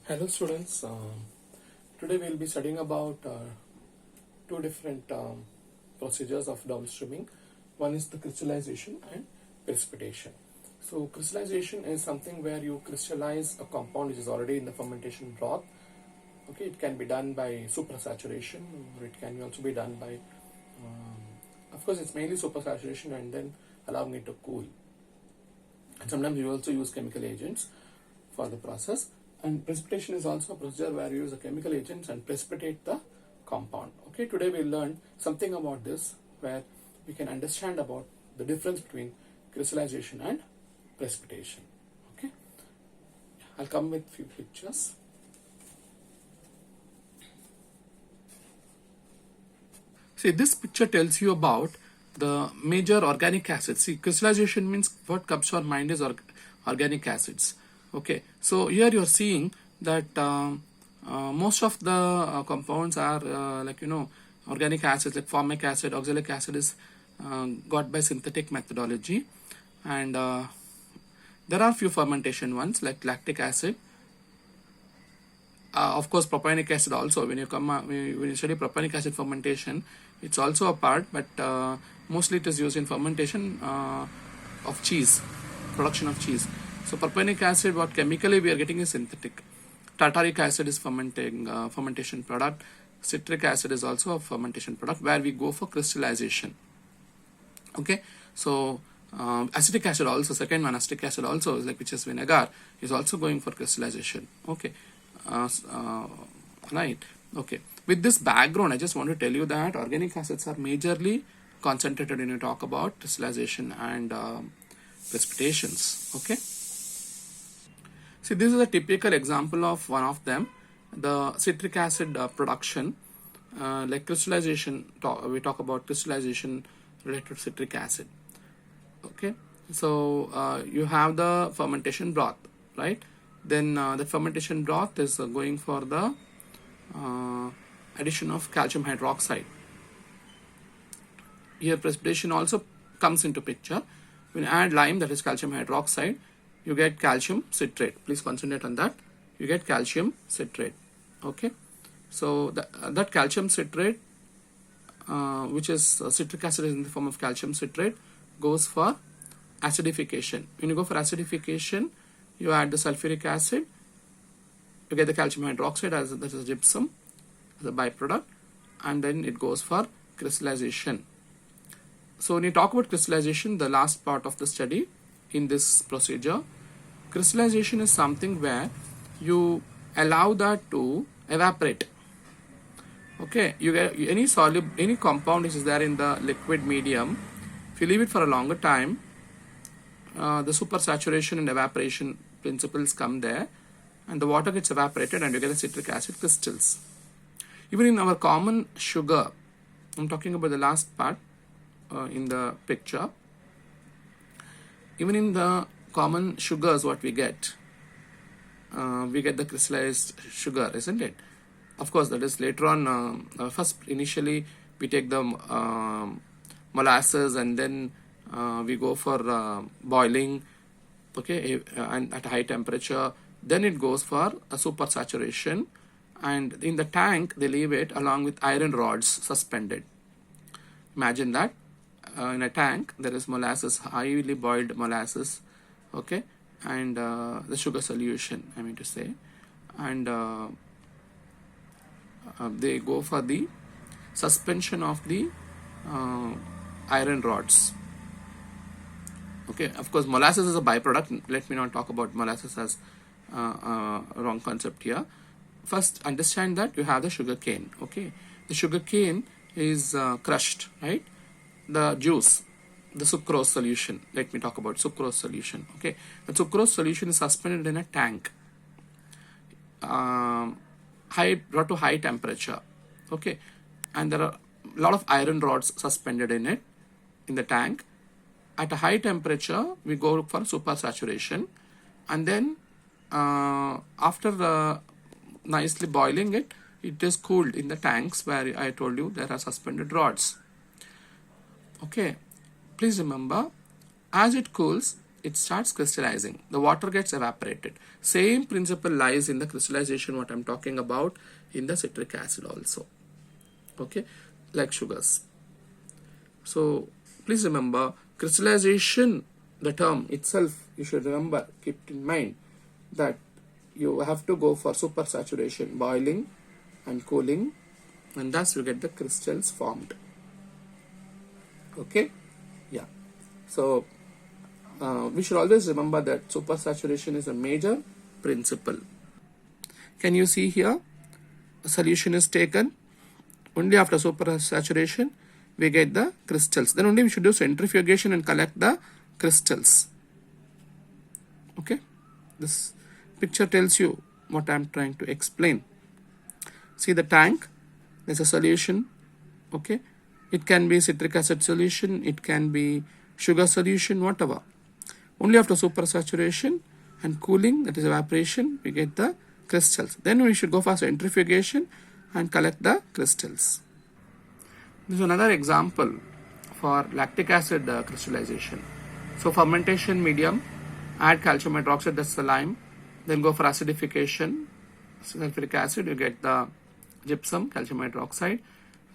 Hello students, today we'll be studying about two different procedures of downstreaming. One is the crystallization and precipitation. So crystallization is something where you crystallize a compound which is already in the fermentation broth. Okay, it can be done by supersaturation, or it can also be done by, of course it's mainly supersaturation and then allowing it to cool. And sometimes you also use chemical agents for the process. And precipitation is also a procedure where you use the chemical agents and precipitate the compound. Okay, today we'll learn something about this where we can understand about the difference between crystallization and precipitation. Okay, I'll come with few pictures. See, this picture tells you about the major organic acids. See, crystallization means what comes to our mind is organic acids. Okay, so here you're seeing that most of the compounds are organic acids like formic acid, oxalic acid is got by synthetic methodology, and there are few fermentation ones like lactic acid. Of course, propionic acid also. When you study propionic acid fermentation, it's also a part, but mostly it is used in fermentation of cheese, production of cheese. So propionic acid, what chemically we are getting is synthetic. Tartaric acid is fermentation product. Citric acid is also a fermentation product where we go for crystallization. Okay, so acetic acid also, second one, acetic acid also is like, which is vinegar, is also going for crystallization. Okay, right. Okay, with this background I just want to tell you that organic acids are majorly concentrated when you talk about crystallization and precipitations. Okay, see, this is a typical example of one of them, the citric acid production. Like crystallization, we talk about crystallization related to citric acid. Okay, so you have the fermentation broth, right? Then the fermentation broth is going for the addition of calcium hydroxide. Here precipitation also comes into picture. When you add lime, that is calcium hydroxide, you get calcium citrate. Please concentrate on that. You get calcium citrate. Okay, so that calcium citrate, which is citric acid is in the form of calcium citrate, goes for acidification. When you go for acidification, you add the sulfuric acid, you get the calcium hydroxide as that is gypsum as a byproduct, and then it goes for crystallization. So when you talk about crystallization, the last part of the study in this procedure, crystallization is something where you allow that to evaporate. Okay, you get any compound which is there in the liquid medium. If you leave it for a longer time, the supersaturation and evaporation principles come there, and the water gets evaporated and you get the citric acid crystals. Even in our common sugar, I'm talking about the last part in the picture, even in the common sugars what we get the crystallized sugar, isn't it? Of course, that is later on. First, initially we take the molasses, and then we go for boiling, okay, and at high temperature. Then it goes for a supersaturation, and in the tank they leave it along with iron rods suspended. Imagine that in a tank there is molasses, highly boiled molasses, okay, and the sugar solution, I mean to say, and they go for the suspension of the iron rods. Okay, of course, molasses is a byproduct. Let me not talk about molasses as wrong concept here. First, understand that you have the sugar cane. Okay, the sugar cane is crushed, right? The juice, the sucrose solution. Let me talk about sucrose solution. Okay, the sucrose solution is suspended in a tank, brought to high temperature. Okay, and there are a lot of iron rods suspended in it, in the tank. At a high temperature, we go for supersaturation, and then after nicely boiling it, it is cooled in the tanks where I told you there are suspended rods. Okay, please remember, as it cools, it starts crystallizing. The water gets evaporated. Same principle lies in the crystallization what I'm talking about in the citric acid also. Okay, like sugars. So please remember, crystallization, the term itself, you should remember, keep in mind that you have to go for supersaturation, boiling and cooling, and thus you get the crystals formed. Okay, yeah. So we should always remember that supersaturation is a major principle. Can you see here? A solution is taken. Only after supersaturation we get the crystals. Then only we should do centrifugation and collect the crystals. Okay, this picture tells you what I am trying to explain. See the tank, there's a solution. Okay, it can be citric acid solution, it can be sugar solution, whatever. Only after supersaturation and cooling, that is evaporation, we get the crystals. Then we should go for centrifugation and collect the crystals. This is another example for lactic acid crystallization. So fermentation medium, add calcium hydroxide, that's the lime, then go for acidification, sulfuric acid, you get the gypsum, calcium hydroxide,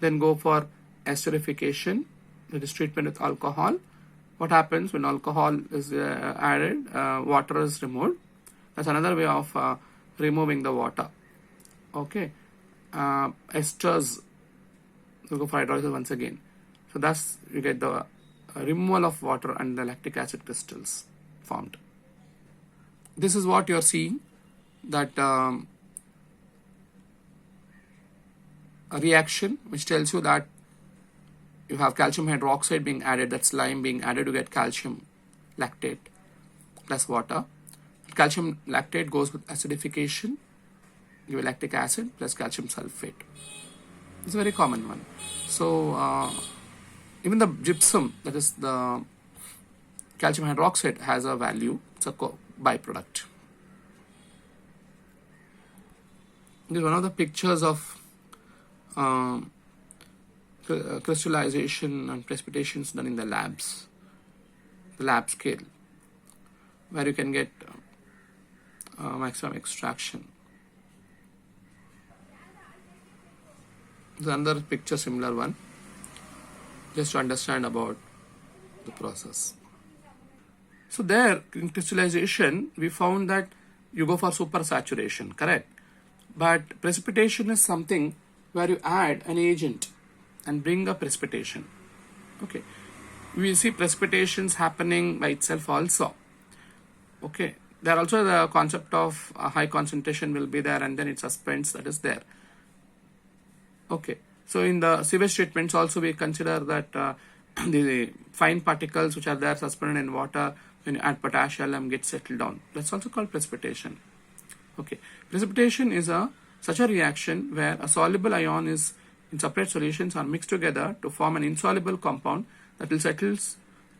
then go for esterification, that is treatment with alcohol. What happens when alcohol is added, water is removed. That's another way of removing the water. Okay, esters, we'll go for hydrolysis once again. So thus you get the removal of water and the lactic acid crystals formed. This is what you're seeing, that a reaction which tells you that you have calcium hydroxide being added, that's lime being added to get calcium lactate plus water. Calcium lactate goes with acidification, give lactic acid plus calcium sulfate. It's a very common one. So even the gypsum, that is the calcium hydroxide, has a value. It's a byproduct. This is one of the pictures of crystallization and precipitations done in the labs, the lab scale, where you can get maximum extraction. There's another picture, similar one, just to understand about the process. So there, in crystallization, we found that you go for supersaturation, correct? But precipitation is something where you add an agent and bring a precipitation. Okay, we see precipitations happening by itself also. Okay, there also the concept of a high concentration will be there, and then it suspends, that is there. Okay, so in the sewage treatments also we consider that the fine particles which are there suspended in water, when you add potassium, get settled down. That's also called precipitation. Okay, precipitation is such a reaction where a soluble ion is in separate solutions are mixed together to form an insoluble compound that will settle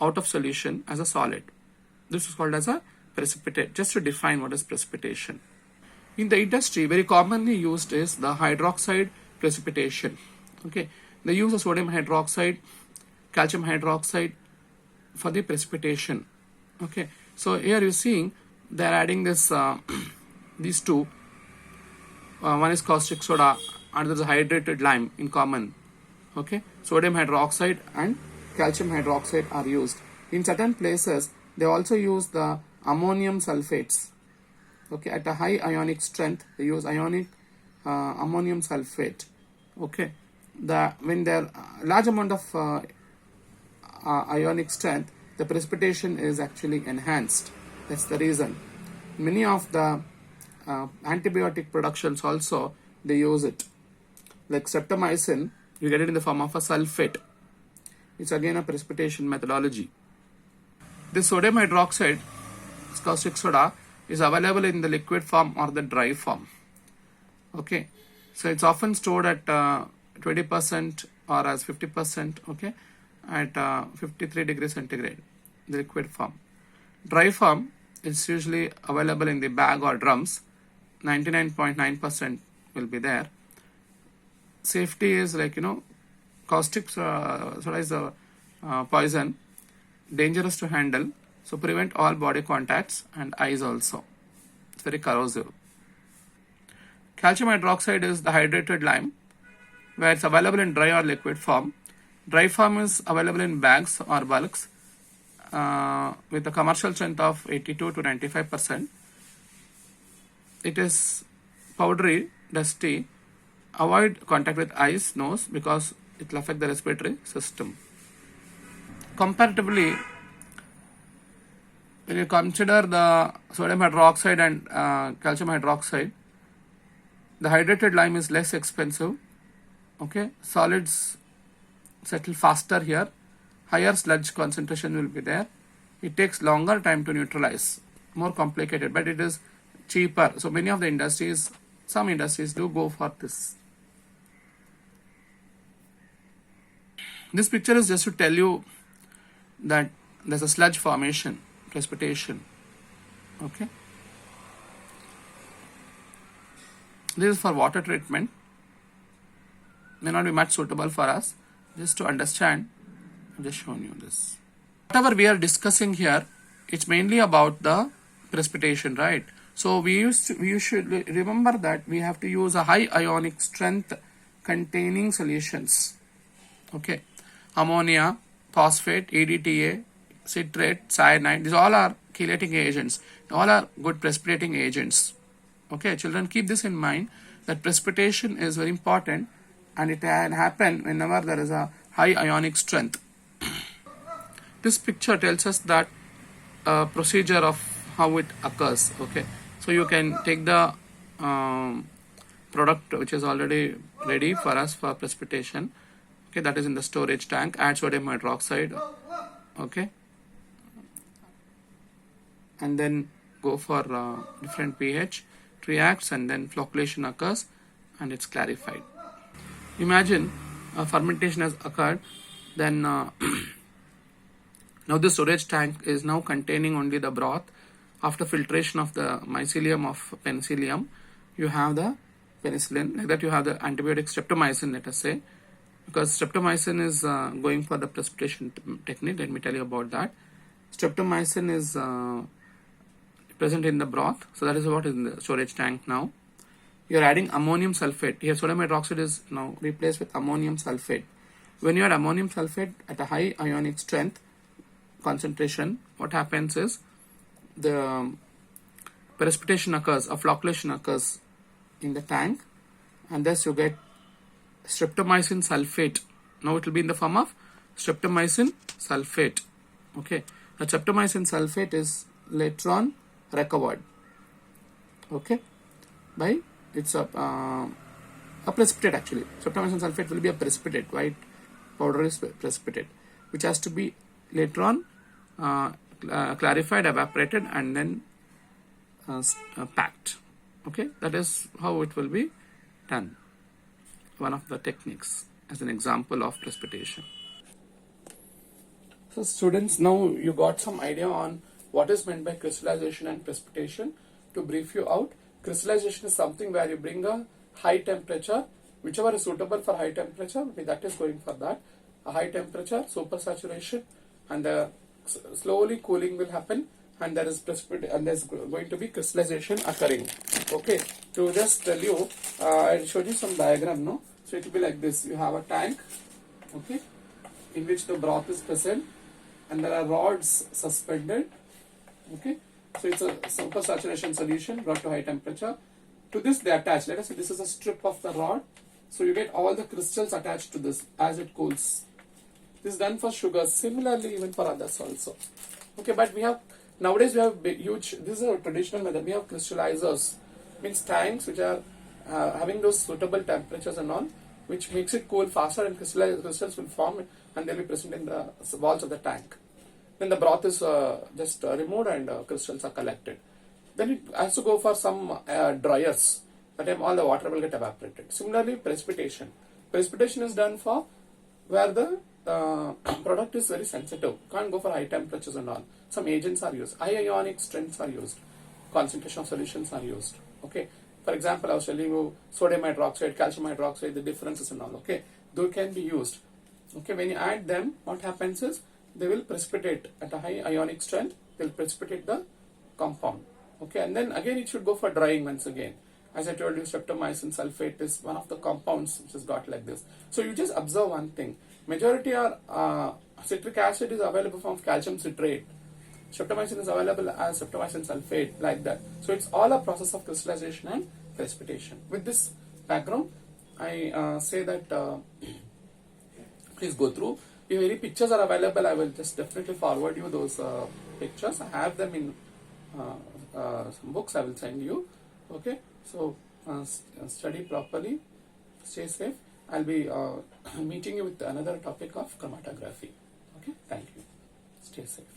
out of solution as a solid. This is called as a precipitate, just to define what is precipitation. In the industry, very commonly used is the hydroxide precipitation. Okay, they use the sodium hydroxide, calcium hydroxide for the precipitation. Okay, so here you're seeing they're adding this these two. One is caustic soda, another is hydrated lime in common. Okay, sodium hydroxide and calcium hydroxide are used. In certain places, they also use the ammonium sulfates. Okay, at a high ionic strength, they use ionic ammonium sulfate. Okay, when there large amount of ionic strength, the precipitation is actually enhanced. That's the reason. Many of the antibiotic productions also, they use it. Like streptomycin, you get it in the form of a sulfate. It's again a precipitation methodology. This sodium hydroxide, caustic soda, is available in the liquid form or the dry form. Okay, so it's often stored at 20% or as 50%. Okay, at 53 degrees centigrade, the liquid form. Dry form is usually available in the bag or drums. 99.9% will be there. Safety is like, caustic soda is a poison, dangerous to handle. So prevent all body contacts and eyes also. It's very corrosive. Calcium hydroxide is the hydrated lime, where it's available in dry or liquid form. Dry form is available in bags or bulks with a commercial strength of 82 to 95%. It is powdery, dusty. Avoid contact with eyes, nose, because it will affect the respiratory system. Comparatively, when you consider the sodium hydroxide and calcium hydroxide, the hydrated lime is less expensive. Okay, solids settle faster here. Higher sludge concentration will be there. It takes longer time to neutralize, more complicated, but it is cheaper. So many of the industries, some industries do go for this. This picture is just to tell you that there's a sludge formation, precipitation. Okay. This is for water treatment. May not be much suitable for us. Just to understand, I've just shown you this. Whatever we are discussing here, it's mainly about the precipitation, right? So we should remember that we have to use a high ionic strength containing solutions. Okay, ammonia, phosphate, EDTA, citrate, cyanide. These all are chelating agents. All are good precipitating agents. Okay, children, keep this in mind that precipitation is very important, and it can happen whenever there is a high ionic strength. This picture tells us that procedure of how it occurs. Okay, so you can take the product which is already ready for us for precipitation. Okay, that is in the storage tank. Add sodium hydroxide. Okay, and then go for different pH. It reacts and then flocculation occurs and it's clarified. Imagine fermentation has occurred, then now the storage tank is now containing only the broth. After filtration of the mycelium of penicillium, you have the penicillin. Like that, you have the antibiotic streptomycin, let us say, because streptomycin is going for the precipitation technique. Let me tell you about that. Streptomycin is present in the broth, so that is what is in the storage tank now. You are adding ammonium sulfate. Here sodium hydroxide is now replaced with ammonium sulfate. When you add ammonium sulfate at a high ionic strength concentration, what happens is the precipitation occurs, a flocculation occurs in the tank, and thus you get streptomycin sulfate. Now it will be in the form of streptomycin sulfate. Okay, the streptomycin sulfate is later on recovered. Okay, by it's a precipitate actually. Streptomycin sulfate will be a precipitate, white powder is precipitate, which has to be later on clarified, evaporated, and then packed. Okay, that is how it will be done. One of the techniques as an example of precipitation. So students, now you got some idea on what is meant by crystallization and precipitation. To brief you out, crystallization is something where you bring a high temperature, whichever is suitable for high temperature, that is going for that. A high temperature, supersaturation, and slowly cooling will happen, and there is precipitation, and there's going to be crystallization occurring. Okay, to just tell you, I'll show you some diagram, no? So it will be like this. You have a tank, okay, in which the broth is present, and there are rods suspended. Okay, so it's a supersaturation solution brought to high temperature. To this they attach. Let us say this is a strip of the rod. So you get all the crystals attached to this as it cools. This is done for sugar. Similarly, even for others also. Okay, but we have nowadays we have huge. This is a traditional method. We have crystallizers, means tanks which are having those suitable temperatures and all, which makes it cool faster, and crystals will form and they'll be present in the walls of the tank. Then the broth is just removed and crystals are collected. Then it has to go for some dryers. That time all the water will get evaporated. Similarly, precipitation. Precipitation is done for where the product is very sensitive. Can't go for high temperatures and all. Some agents are used. High ionic strengths are used. Concentration of solutions are used. Okay. For example, I was telling you sodium hydroxide, calcium hydroxide, the differences and all. Okay. Those can be used. Okay. When you add them, what happens is they will precipitate at a high ionic strength, they'll precipitate the compound. Okay, and then again it should go for drying once again. As I told you, streptomycin sulfate is one of the compounds which has got like this. So you just observe one thing. Majority are citric acid is available from calcium citrate. Streptomycin is available as streptomycin sulfate, like that. So it's all a process of crystallization and precipitation. With this background, I say that please go through. If any pictures are available, I will just definitely forward you those pictures. I have them in some books I will send you. Okay, so study properly, stay safe. I'll be meeting you with another topic of chromatography. Okay, thank you. Stay safe.